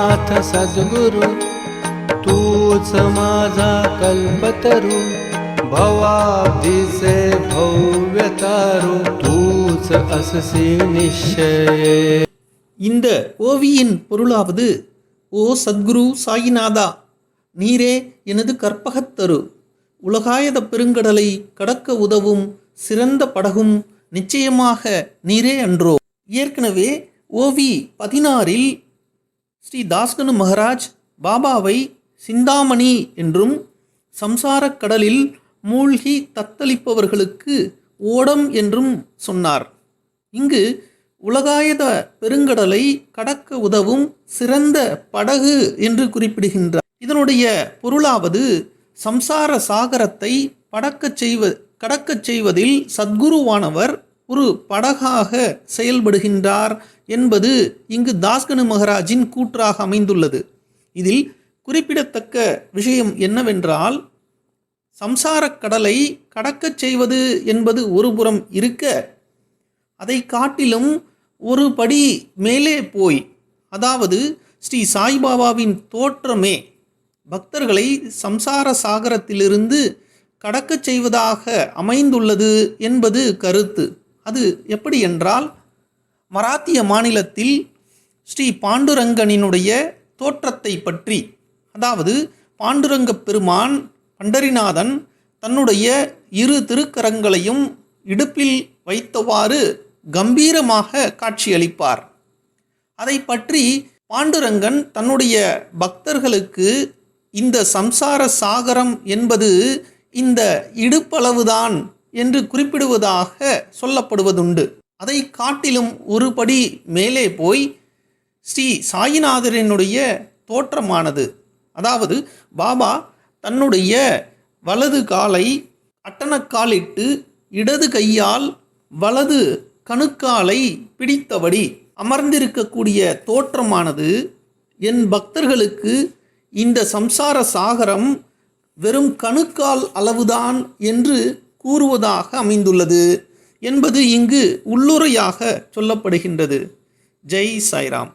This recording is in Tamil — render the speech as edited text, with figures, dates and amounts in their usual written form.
नाथ सद्गुरु तूच माझा कल्पतरू भवाब्धीचे भव्य तारू तूच अससी निश्चय. இந்த ஓவியின் பொருளாவது, ஓ சத்குரு சாயிநாதா, நீரே எனது கற்பகத்தரு, உலகாயத பெருங்கடலை கடக்க உதவும் சிறந்த படகும் நிச்சயமாக நீரே அன்றோ. ஏற்கனவே ஓவி 16 ஸ்ரீ தாஸ்கனு மகராஜ் பாபாவை சிந்தாமணி என்றும் சம்சாரக் கடலில் மூழ்கி தத்தளிப்பவர்களுக்கு ஓடம் என்றும் சொன்னார். இங்கு உலகாயத பெருங்கடலை கடக்க உதவும் சிறந்த படகு என்று குறிப்பிடுகின்றார். இதனுடைய பொருளாவது, சம்சார சாகரத்தை கடக்கச் செய்வதில் சத்குருவானவர் ஒரு படகாக செயல்படுகின்றார் என்பது இங்கு தாஸ்கனு மகராஜின் கூற்றாக அமைந்துள்ளது. இதில் குறிப்பிடத்தக்க விஷயம் என்னவென்றால், சம்சாரக் கடலை கடக்கச் செய்வது என்பது ஒரு புறம் இருக்க, அதை காட்டிலும் ஒரு படி மேலே போய், அதாவது ஸ்ரீ சாய்பாபாவின் தோற்றமே பக்தர்களை சம்சார சாகரத்திலிருந்து கடக்கச் செய்வதாக அமைந்துள்ளது என்பது கருத்து. அது எப்படி என்றால், மராத்திய மாநிலத்தில் ஸ்ரீ பாண்டுரங்கனினுடைய தோற்றத்தை பற்றி, அதாவது பாண்டுரங்க பெருமான் பண்டரிநாதன் தன்னுடைய இரு திருக்கரங்களையும் இடுப்பில் வைத்தவாறு கம்பீரமாக காட்சியளிப்பார். அதை பற்றி பாண்டுரங்கன் தன்னுடைய பக்தர்களுக்கு இந்த சம்சார சாகரம் என்பது இந்த இடுப்பளவுதான் என்று குறிப்பிடுவதாக சொல்லப்படுவதுண்டு. அதை காட்டிலும் ஒரு படி மேலே போய் ஸ்ரீ சாயிநாதரினுடைய தோற்றமானது, அதாவது பாபா தன்னுடைய வலது காலை அட்டனக்காலிட்டு இடது கையால் வலது கணுக்காலை பிடித்தபடி அமர்ந்திருக்கக்கூடிய தோற்றமானது என் பக்தர்களுக்கு இந்த சம்சார சாகரம் வெறும் கணுக்கால் அளவுதான் என்று கூறுவதாக அமைந்துள்ளது என்பது இங்கு உள்ளுரையாக சொல்லப்படுகின்றது. ஜெய் சாய்ராம்.